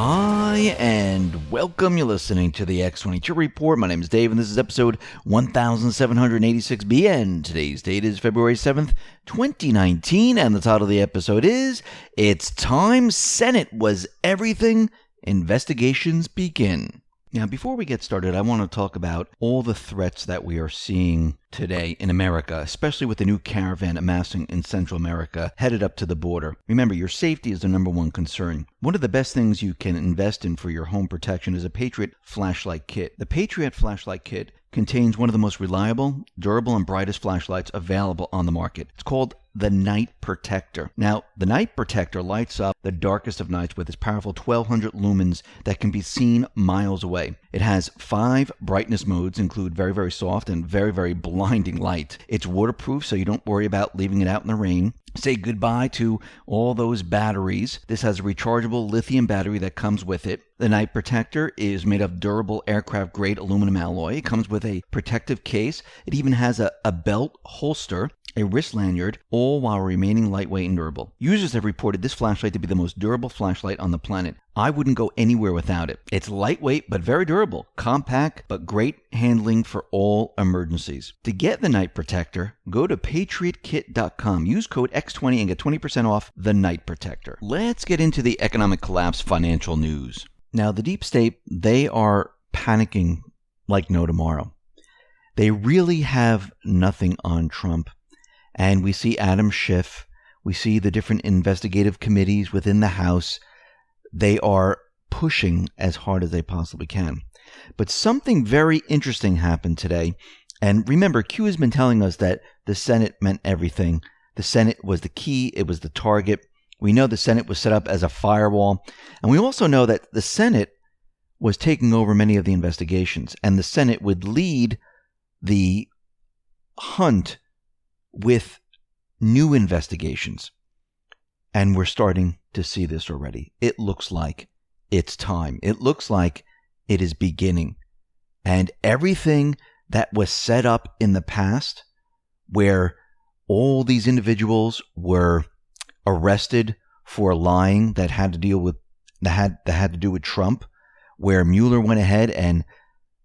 Hi, and welcome. You're listening to the X22 Report. My name is Dave, and this is episode 1786B, and today's date is February 7th, 2019, and the title of the episode is, It's Time Senate Was Everything, Investigations Begin. Now, before we get started, I want to talk about all the threats that we are seeing today in America, especially with the new caravan amassing in Central America, headed up to the border. Remember, your safety is the number one concern. One of the best things you can invest in for your home protection is a Patriot flashlight kit. The Patriot flashlight kit contains one of the most reliable, durable, and brightest flashlights available on the market. It's called the Night Protector. Now, the Night Protector lights up the darkest of nights with its powerful 1200 lumens that can be seen miles away. It has 5 brightness modes, include very, very soft and very, very blinding light. It's waterproof, so you don't worry about leaving it out in the rain. Say goodbye to all those batteries. This has a rechargeable lithium battery that comes with it. The Night Protector is made of durable aircraft-grade aluminum alloy. It comes with a protective case. It even has a belt holster, a wrist lanyard, all while remaining lightweight and durable. Users have reported this flashlight to be the most durable flashlight on the planet. I wouldn't go anywhere without it. It's lightweight but very durable, compact but great handling for all emergencies. To get the Night Protector, go to patriotkit.com. Use code X20 and get 20% off the Night Protector. Let's get into the economic collapse financial news. Now, the deep state, they are panicking like no tomorrow. They really have nothing on Trump. And we see Adam Schiff, we see the different investigative committees within the House. They are pushing as hard as they possibly can. But something very interesting happened today. And remember, Q has been telling us that the Senate meant everything. The Senate was the key. It was the target. We know the Senate was set up as a firewall. And we also know that the Senate was taking over many of the investigations. And the Senate would lead the hunt with new investigations. And we're starting to see this already. It looks like it's time. It looks like it is beginning. And everything that was set up in the past, where all these individuals were arrested for lying that had to do with Trump, where Mueller went ahead and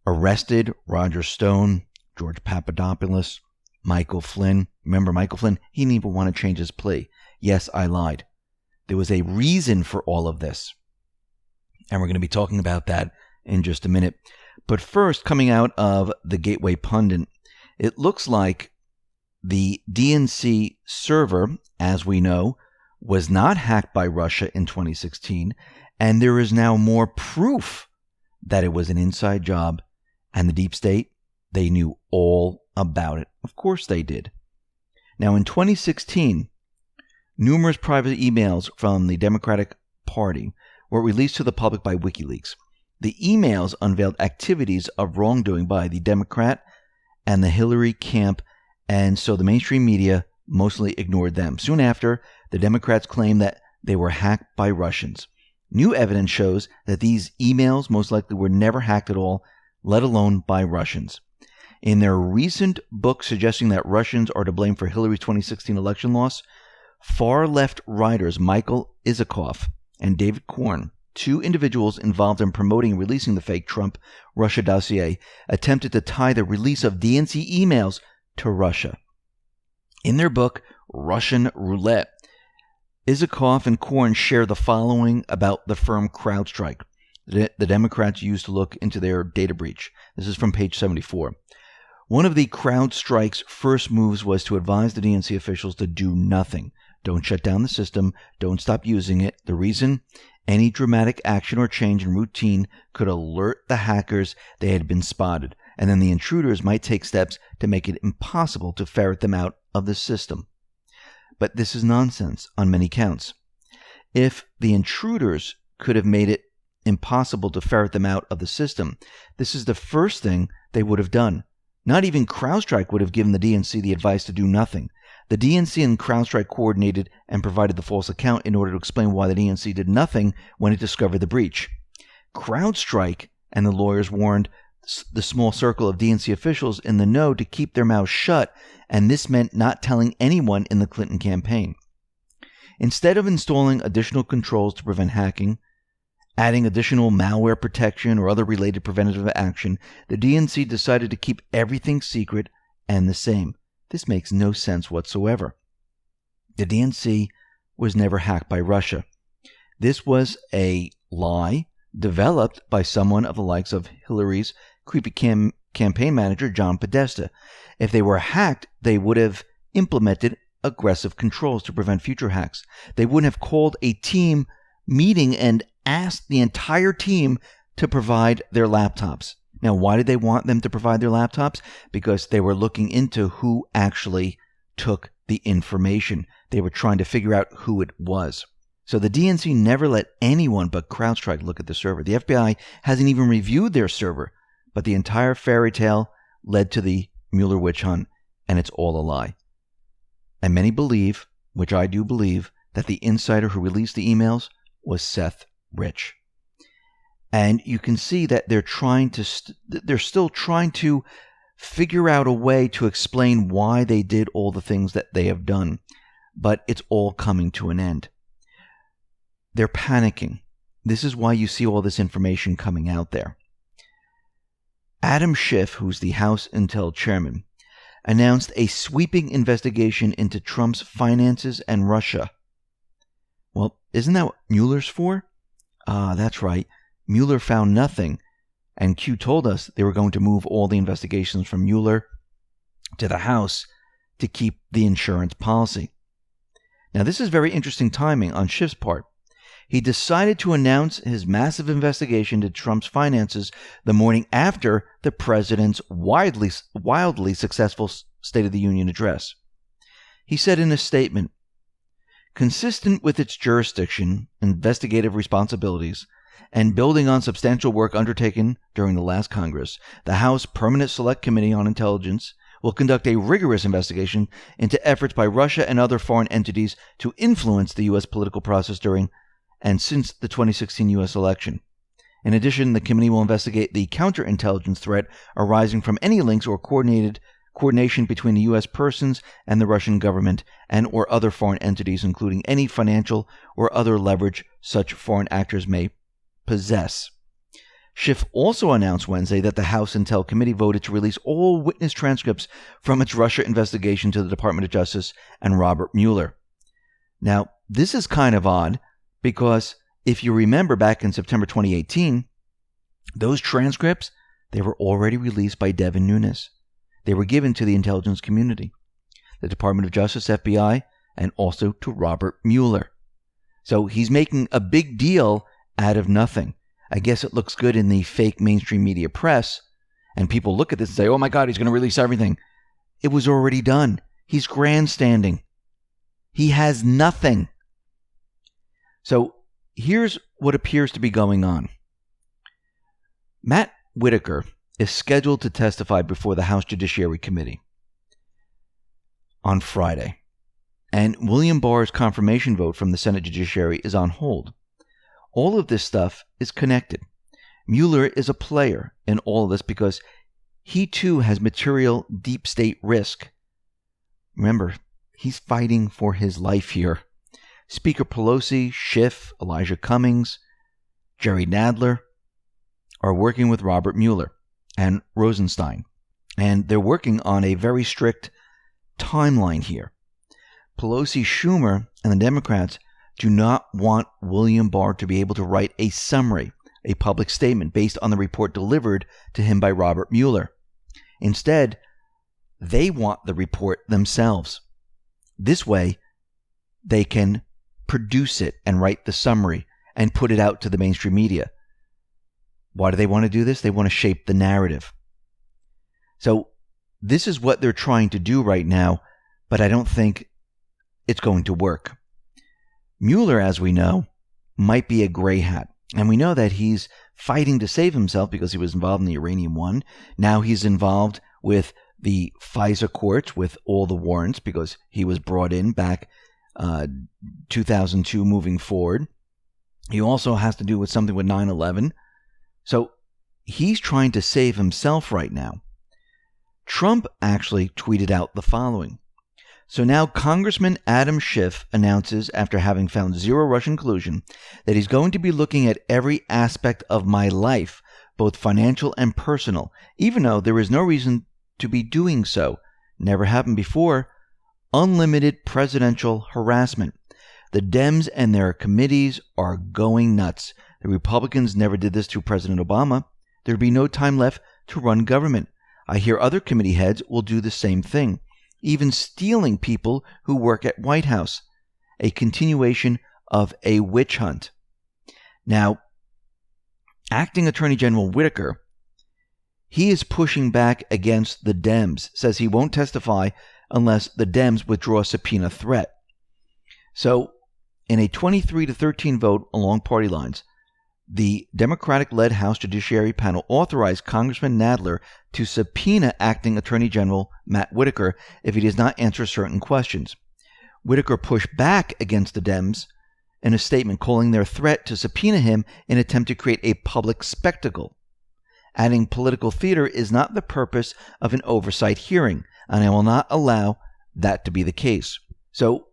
arrested Roger Stone, George Papadopoulos, Michael Flynn. Remember Michael Flynn? He didn't even want to change his plea. Yes, I lied. There was a reason for all of this. And we're going to be talking about that in just a minute. But first, coming out of the Gateway Pundit, it looks like the DNC server, as we know, was not hacked by Russia in 2016. And there is now more proof that it was an inside job. And the deep state, they knew all about it. Of course they did. Now, in 2016, numerous private emails from the Democratic Party were released to the public by WikiLeaks. The emails unveiled activities of wrongdoing by the Democrat and the Hillary camp, and so the mainstream media mostly ignored them. Soon after, the Democrats claimed that they were hacked by Russians. New evidence shows that these emails most likely were never hacked at all, let alone by Russians. In their recent book suggesting that Russians are to blame for Hillary's 2016 election loss, far-left writers Michael Isikoff and David Korn, 2 individuals involved in promoting and releasing the fake Trump-Russia dossier, attempted to tie the release of DNC emails to Russia. In their book, Russian Roulette, Isikoff and Korn share the following about the firm CrowdStrike the Democrats used to look into their data breach. This is from page 74. One of the CrowdStrike's first moves was to advise the DNC officials to do nothing. Don't shut down the system. Don't stop using it. The reason? Any dramatic action or change in routine could alert the hackers they had been spotted, and then the intruders might take steps to make it impossible to ferret them out of the system. But this is nonsense on many counts. If the intruders could have made it impossible to ferret them out of the system, this is the first thing they would have done. Not even CrowdStrike would have given the DNC the advice to do nothing. The DNC and CrowdStrike coordinated and provided the false account in order to explain why the DNC did nothing when it discovered the breach. CrowdStrike and the lawyers warned the small circle of DNC officials in the know to keep their mouths shut, and this meant not telling anyone in the Clinton campaign. Instead of installing additional controls to prevent hacking, Adding additional malware protection or other related preventative action, the DNC decided to keep everything secret and the same. This makes no sense whatsoever. The DNC was never hacked by Russia. This was a lie developed by someone of the likes of Hillary's creepy campaign manager, John Podesta. If they were hacked, they would have implemented aggressive controls to prevent future hacks. They wouldn't have called a team meeting and asked the entire team to provide their laptops. Now, why did they want them to provide their laptops? Because they were looking into who actually took the information. They were trying to figure out who it was. So the DNC never let anyone but CrowdStrike look at the server. The FBI hasn't even reviewed their server. But the entire fairy tale led to the Mueller witch hunt, and it's all a lie. And many believe, which I do believe, that the insider who released the emails was Seth Rich. And you can see that they're still trying to figure out a way to explain why they did all the things that they have done. But it's all coming to an end. They're panicking. This is why you see all this information coming out there. Adam Schiff, who's the House Intel chairman, announced a sweeping investigation into Trump's finances and Russia. Well, isn't that what Mueller's for? That's right. Mueller found nothing, and Q told us they were going to move all the investigations from Mueller to the House to keep the insurance policy. Now, this is very interesting timing on Schiff's part. He decided to announce his massive investigation into Trump's finances the morning after the president's wildly successful State of the Union address. He said in a statement, "Consistent with its jurisdiction, investigative responsibilities, and building on substantial work undertaken during the last Congress, the House Permanent Select Committee on Intelligence will conduct a rigorous investigation into efforts by Russia and other foreign entities to influence the U.S. political process during and since the 2016 U.S. election. In addition, the committee will investigate the counterintelligence threat arising from any links or coordination between the U.S. persons and the Russian government and or other foreign entities, including any financial or other leverage such foreign actors may possess." Schiff also announced Wednesday that the House Intel Committee voted to release all witness transcripts from its Russia investigation to the Department of Justice and Robert Mueller. Now, this is kind of odd, because if you remember back in September 2018, those transcripts, they were already released by Devin Nunes. They were given to the intelligence community, the Department of Justice, FBI, and also to Robert Mueller. So he's making a big deal out of nothing. I guess it looks good in the fake mainstream media press, and people look at this and say, oh my God, he's going to release everything. It was already done. He's grandstanding. He has nothing. So here's what appears to be going on. Matt Whitaker is scheduled to testify before the House Judiciary Committee on Friday, and William Barr's confirmation vote from the Senate Judiciary is on hold. All of this stuff is connected. Mueller is a player in all of this because he too has material deep state risk. Remember, he's fighting for his life here. Speaker Pelosi, Schiff, Elijah Cummings, Jerry Nadler are working with Robert Mueller and Rosenstein, and they're working on a very strict timeline here. Pelosi, Schumer, and the Democrats do not want William Barr to be able to write a summary, a public statement based on the report delivered to him by Robert Mueller. Instead, they want the report themselves. This way, they can produce it and write the summary and put it out to the mainstream media. Why do they want to do this? They want to shape the narrative. So this is what they're trying to do right now, but I don't think it's going to work. Mueller, as we know, might be a gray hat. And we know that he's fighting to save himself because he was involved in the Uranium One. Now he's involved with the FISA courts with all the warrants because he was brought in back 2002 moving forward. He also has to do with something with 9/11. So he's trying to save himself right now. Trump actually tweeted out the following. So now Congressman Adam Schiff announces, after having found zero Russian collusion, that he's going to be looking at every aspect of my life, both financial and personal, even though there is no reason to be doing so. Never happened before. Unlimited presidential harassment. The Dems and their committees are going nuts. The Republicans never did this to President Obama. There'd be no time left to run government. I hear other committee heads will do the same thing, even stealing people who work at White House. A continuation of a witch hunt. Now, Acting Attorney General Whitaker, he is pushing back against the Dems, says he won't testify unless the Dems withdraw a subpoena threat. So, in a 23-13 vote along party lines, the Democratic-led House Judiciary panel authorized Congressman Nadler to subpoena Acting Attorney General Matt Whitaker if he does not answer certain questions. Whitaker pushed back against the Dems in a statement calling their threat to subpoena him an attempt to create a public spectacle. Adding political theater is not the purpose of an oversight hearing, and I will not allow that to be the case. So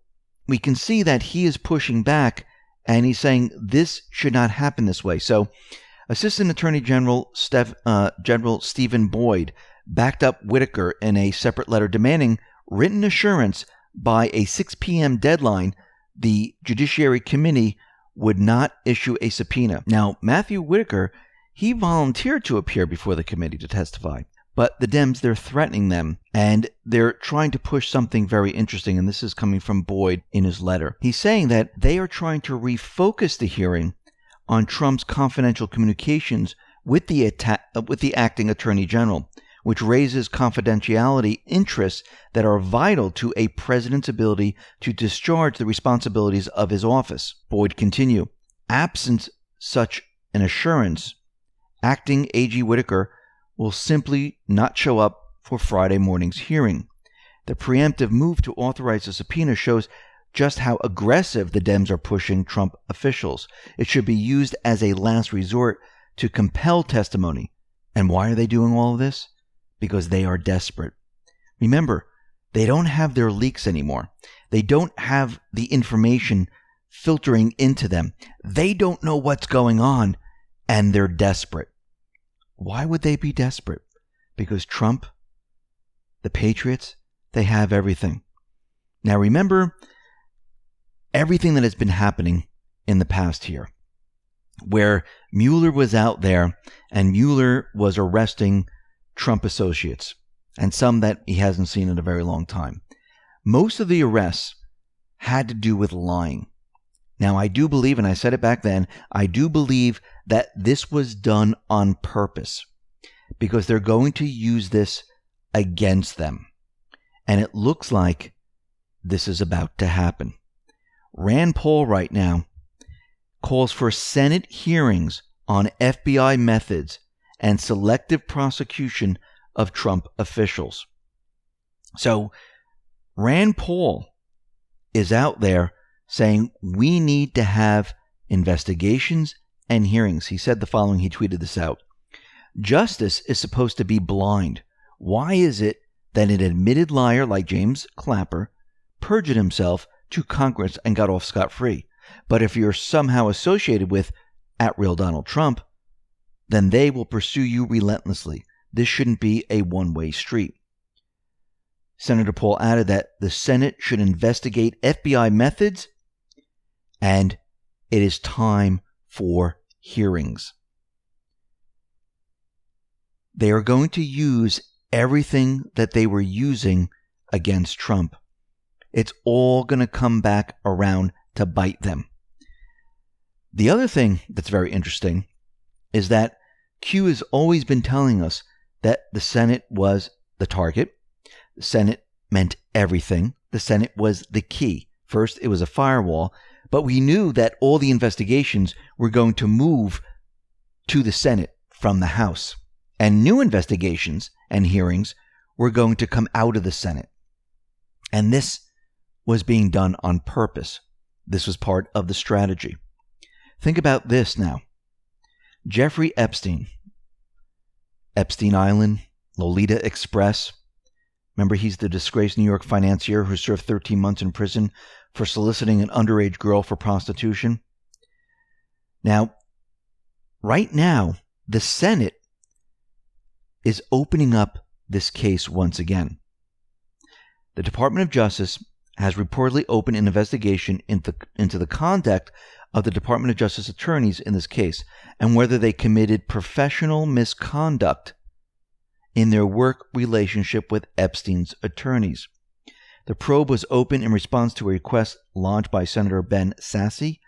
we can see that he is pushing back, and he's saying this should not happen this way. So Assistant Attorney General Stephen Boyd backed up Whitaker in a separate letter demanding written assurance by a 6 p.m. deadline the Judiciary Committee would not issue a subpoena. Now, Matthew Whitaker, he volunteered to appear before the committee to testify. But the Dems, they're threatening them, and they're trying to push something very interesting, and this is coming from Boyd in his letter. He's saying that they are trying to refocus the hearing on Trump's confidential communications with the acting attorney general, which raises confidentiality interests that are vital to a president's ability to discharge the responsibilities of his office. Boyd continued, absent such an assurance, acting AG Whitaker will simply not show up for Friday morning's hearing. The preemptive move to authorize a subpoena shows just how aggressive the Dems are pushing Trump officials. It should be used as a last resort to compel testimony. And why are they doing all of this? Because they are desperate. Remember, they don't have their leaks anymore. They don't have the information filtering into them. They don't know what's going on, and they're desperate. Why would they be desperate? Because Trump, the patriots, they have everything. Now remember everything that has been happening in the past here, where Mueller was out there and Mueller was arresting Trump associates and some that he hasn't seen in a very long time. Most of the arrests had to do with lying. Now, I do believe, and I said it back then, I do believe that this was done on purpose because they're going to use this against them. And it looks like this is about to happen. Rand Paul right now calls for Senate hearings on FBI methods and selective prosecution of Trump officials. So Rand Paul is out there saying we need to have investigations and hearings. He said the following, he tweeted this out. Justice is supposed to be blind. Why is it that an admitted liar like James Clapper perjured himself to Congress and got off scot-free? But if you're somehow associated with @real Donald Trump, then they will pursue you relentlessly. This shouldn't be a one-way street. Senator Paul added that the Senate should investigate FBI methods, and it is time for hearings. They are going to use everything that they were using against Trump. It's all going to come back around to bite them. The other thing that's very interesting is that Q has always been telling us that the Senate was the target. The Senate meant everything. The Senate was the key. First, it was a firewall, but we knew that all the investigations were going to move to the Senate from the House, and new investigations and hearings were going to come out of the Senate. And this was being done on purpose. This was part of the strategy. Think about this now. Jeffrey Epstein, Epstein Island, Lolita Express, Remember, he's the disgraced New York financier who served 13 months in prison for soliciting an underage girl for prostitution. Now, right now, the Senate is opening up this case once again. The Department of Justice has reportedly opened an investigation into the conduct of the Department of Justice attorneys in this case and whether they committed professional misconduct in their work relationship with Epstein's attorneys. The probe was opened in response to a request lodged by Senator Ben Sasse,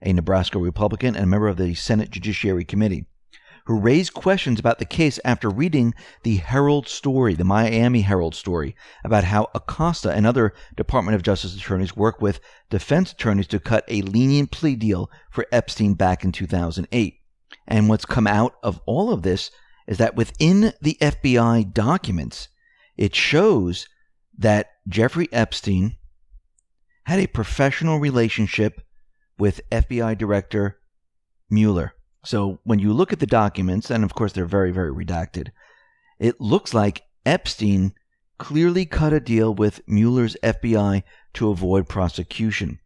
a Nebraska Republican and a member of the Senate Judiciary Committee, who raised questions about the case after reading the Herald story, the Miami Herald story, about how Acosta and other Department of Justice attorneys work with defense attorneys to cut a lenient plea deal for Epstein back in 2008. And what's come out of all of this is that within the FBI documents, it shows that Jeffrey Epstein had a professional relationship with FBI Director Mueller. So when you look at the documents, and of course they're very, very redacted, it looks like Epstein clearly cut a deal with Mueller's FBI to avoid prosecution.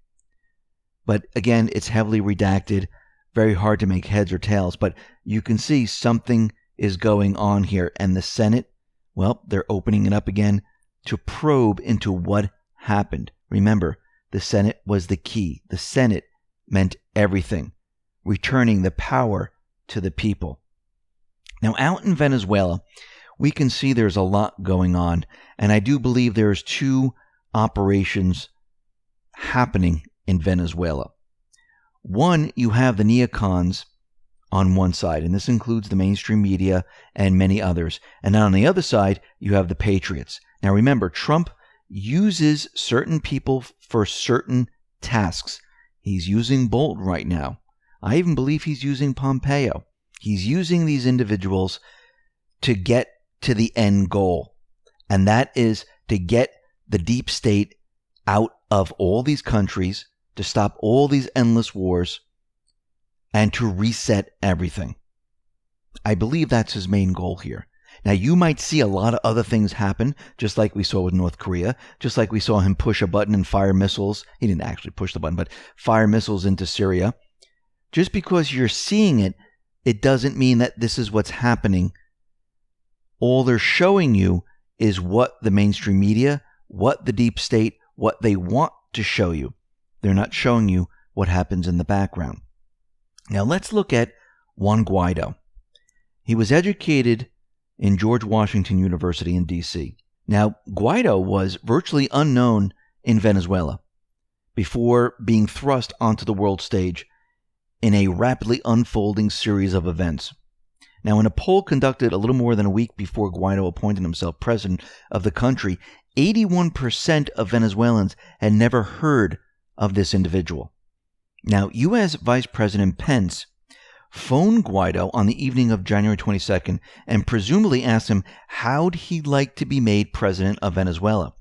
But again, it's heavily redacted, very hard to make heads or tails, but you can see something is going on here. And the Senate, well, they're opening it up again to probe into what happened. Remember, the Senate was the key. The Senate meant everything, returning the power to the people. Now, out in Venezuela, we can see there's a lot going on, and I do believe there's two operations happening in Venezuela. One, you have the Neocons on one side, and this includes the mainstream media and many others. And then on the other side, you have the patriots. Now remember, Trump uses certain people for certain tasks. He's using Bolton right now. I even believe he's using Pompeo. He's using these individuals to get to the end goal, and that is to get the deep state out of all these countries, to stop all these endless wars, and to reset everything. I believe that's his main goal here. Now, you might see a lot of other things happen, just like we saw with North Korea, just like we saw him push a button and fire missiles. He didn't actually push the button, but fire missiles into Syria. Just because you're seeing it, it doesn't mean that this is what's happening. All they're showing you is what the mainstream media, what the deep state, what they want to show you. They're not showing you what happens in the background. Now let's look at Juan Guaido. He was educated in George Washington University in D.C. Now, Guaido was virtually unknown in Venezuela before being thrust onto the world stage in a rapidly unfolding series of events. Now, in a poll conducted a little more than a week before Guaido appointed himself president of the country, 81% of Venezuelans had never heard of this individual. Now, U.S. Vice President Pence phoned Guaido on the evening of January 22nd and presumably asked him how'd he like to be made president of Venezuela.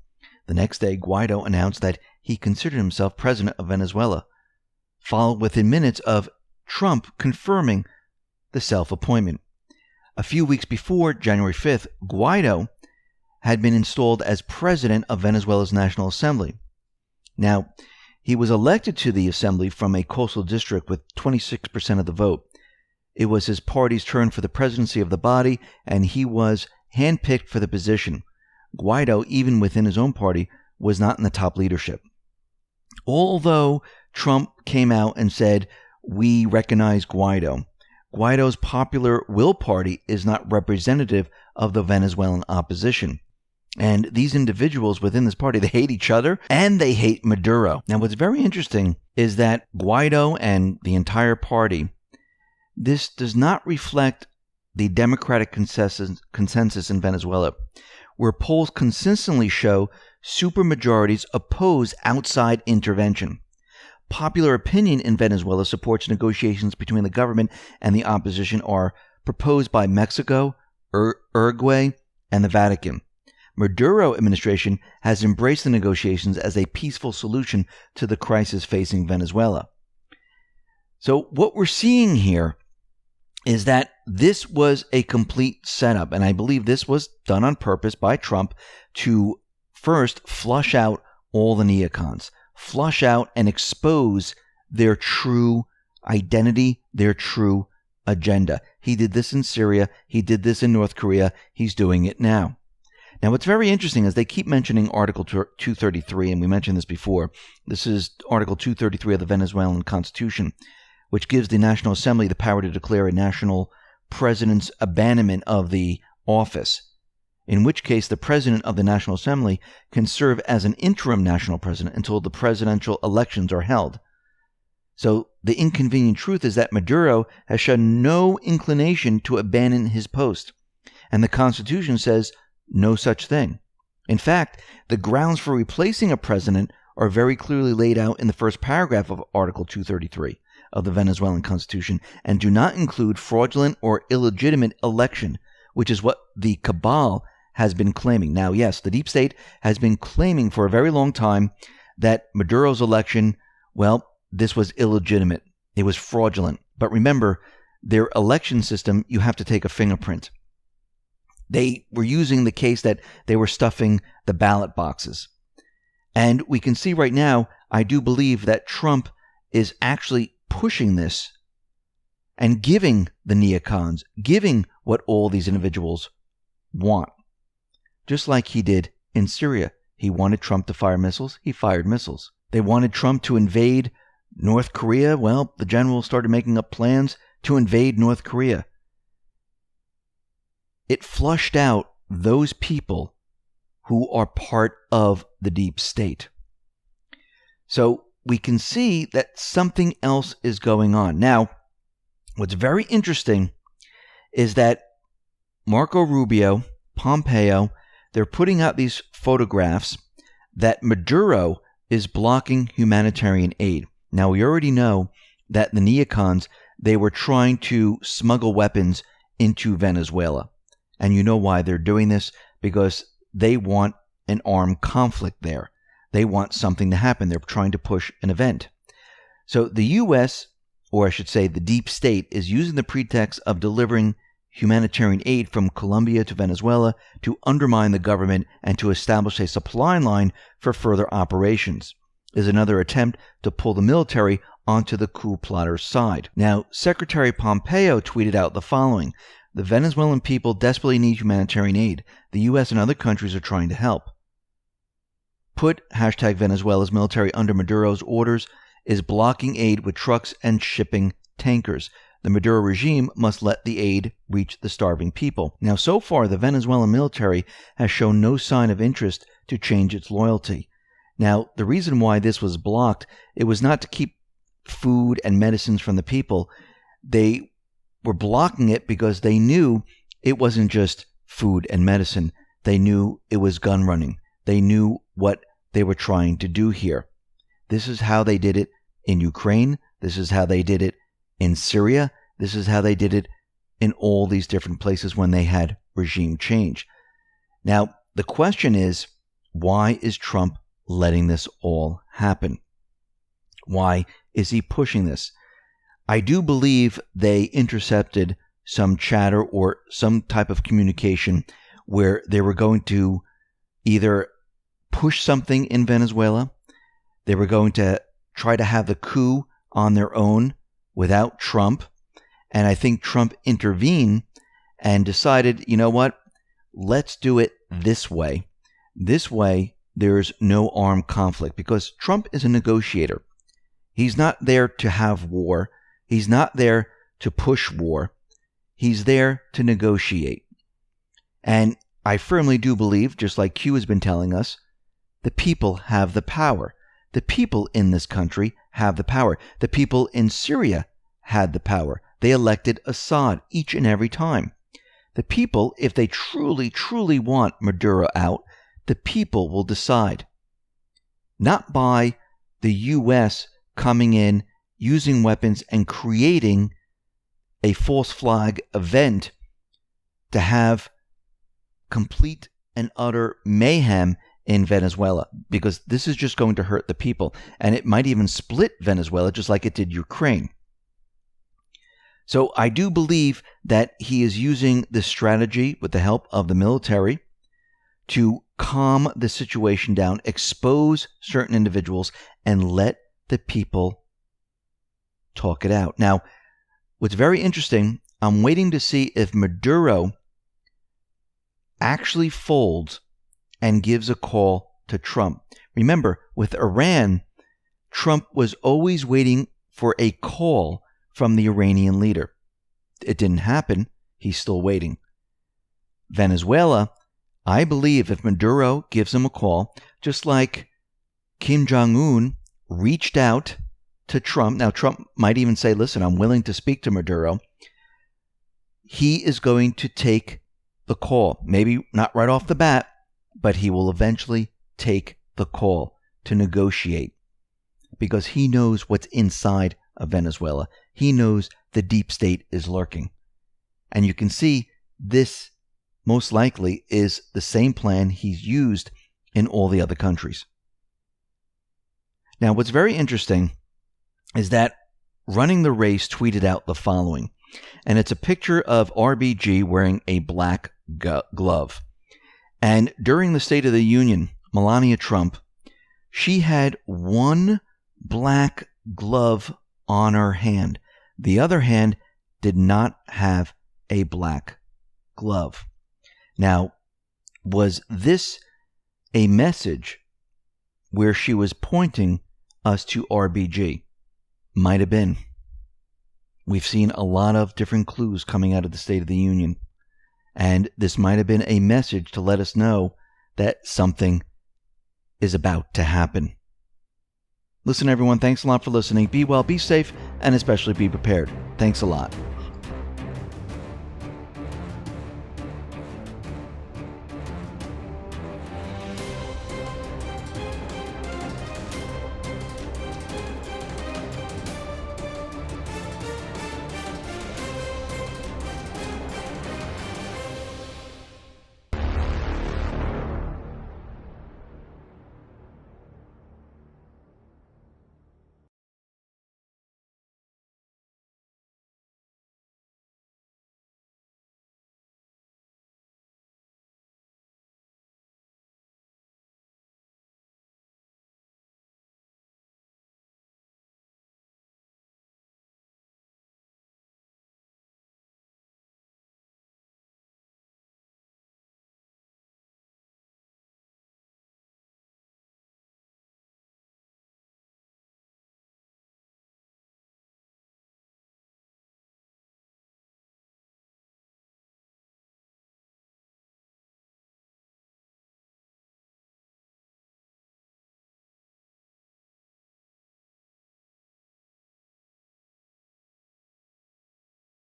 The next day, Guaido announced that he considered himself president of Venezuela, followed within minutes of Trump confirming the self-appointment. A few weeks before, January 5th, Guaido had been installed as president of Venezuela's National Assembly. Now, he was elected to the assembly from a coastal district with 26% of the vote. It was his party's turn for the presidency of the body, and he was handpicked for the position. Guaido, even within his own party, was not in the top leadership. Although Trump came out and said, "We recognize Guaido," Guaido's Popular Will Party is not representative of the Venezuelan opposition. And these individuals within this party, they hate each other and they hate Maduro. Now, what's very interesting is that Guaido and the entire party, this does not reflect the democratic consensus in Venezuela, where polls consistently show supermajorities oppose outside intervention. Popular opinion in Venezuela supports negotiations between the government and the opposition are proposed by Mexico, Uruguay, and the Vatican. Maduro administration has embraced the negotiations as a peaceful solution to the crisis facing Venezuela. So what we're seeing here is that this was a complete setup. And I believe this was done on purpose by Trump to first flush out all the neocons, flush out and expose their true identity, their true agenda. He did this in Syria. He did this in North Korea. He's doing it now. Now, what's very interesting is they keep mentioning Article 233, and we mentioned this before. This is Article 233 of the Venezuelan Constitution, which gives the National Assembly the power to declare a national president's abandonment of the office, in which case the president of the National Assembly can serve as an interim national president until the presidential elections are held. So the inconvenient truth is that Maduro has shown no inclination to abandon his post, and the Constitution says no such thing. In fact, the grounds for replacing a president are very clearly laid out in the first paragraph of Article 233 of the Venezuelan Constitution and do not include fraudulent or illegitimate election, which is what the cabal has been claiming. Now, yes, the deep state has been claiming for a very long time that Maduro's election, well, this was illegitimate. It was fraudulent. But remember, their election system, you have to take a fingerprint. They were using the case that they were stuffing the ballot boxes. And we can see right now, I do believe that Trump is actually pushing this and giving the neocons, giving what all these individuals want. Just like he did in Syria. He wanted Trump to fire missiles. He fired missiles. They wanted Trump to invade North Korea. Well, the general started making up plans to invade North Korea. It flushed out those people who are part of the deep state. So we can see that something else is going on. Now, what's very interesting is that Marco Rubio, Pompeo, they're putting out these photographs that Maduro is blocking humanitarian aid. Now, we already know that the neocons, they were trying to smuggle weapons into Venezuela. And you know why they're doing this? Because they want an armed conflict there. They want something to happen. They're trying to push an event. So the U.S., or I should say the deep state, is using the pretext of delivering humanitarian aid from Colombia to Venezuela to undermine the government and to establish a supply line for further operations. Is another attempt to pull the military onto the coup plotters' side. Now, Secretary Pompeo tweeted out the following: "The Venezuelan people desperately need humanitarian aid. The U.S. and other countries are trying to help. Put #Venezuela's military under Maduro's orders is blocking aid with trucks and shipping tankers. The Maduro regime must let the aid reach the starving people." Now, so far, the Venezuelan military has shown no sign of interest to change its loyalty. Now, the reason why this was blocked, it was not to keep food and medicines from the people. They were blocking it because they knew it wasn't just food and medicine. They knew it was gun running. They knew what they were trying to do here. This is how they did it in Ukraine. This is how they did it in Syria. This is how they did it in all these different places when they had regime change. Now, the question is, why is Trump letting this all happen? Why is he pushing this? I do believe they intercepted some chatter or some type of communication where they were going to either push something in Venezuela, they were going to try to have the coup on their own without Trump, and I think Trump intervened and decided, you know what, let's do it this way. This way, there's no armed conflict, because Trump is a negotiator. He's not there to have war. He's not there to push war. He's there to negotiate. And I firmly do believe, just like Q has been telling us, the people have the power. The people in this country have the power. The people in Syria had the power. They elected Assad each and every time. The people, if they truly, truly want Maduro out, the people will decide. Not by the U.S. coming in, using weapons, and creating a false flag event to have complete and utter mayhem in Venezuela, because this is just going to hurt the people, and it might even split Venezuela just like it did Ukraine. So I do believe that he is using this strategy with the help of the military to calm the situation down, expose certain individuals, and let the people talk it out. Now, what's very interesting, I'm waiting to see if Maduro actually folds and gives a call to Trump. Remember, with Iran, Trump was always waiting for a call from the Iranian leader. It didn't happen. He's still waiting. Venezuela, I believe if Maduro gives him a call, just like Kim Jong-un reached out to Trump. Now, Trump might even say, listen, I'm willing to speak to Maduro. He is going to take the call. Maybe not right off the bat, but he will eventually take the call to negotiate because he knows what's inside of Venezuela. He knows the deep state is lurking. And you can see this most likely is the same plan he's used in all the other countries. Now, what's very interesting is that Running the Race tweeted out the following, and it's a picture of RBG wearing a black glove. And during the State of the Union, Melania Trump, she had one black glove on her hand. The other hand did not have a black glove. Now, was this a message where she was pointing us to RBG? Might have been. We've seen a lot of different clues coming out of the State of the Union. And this might have been a message to let us know that something is about to happen. Listen, everyone, thanks a lot for listening. Be well, be safe, and especially be prepared. Thanks a lot.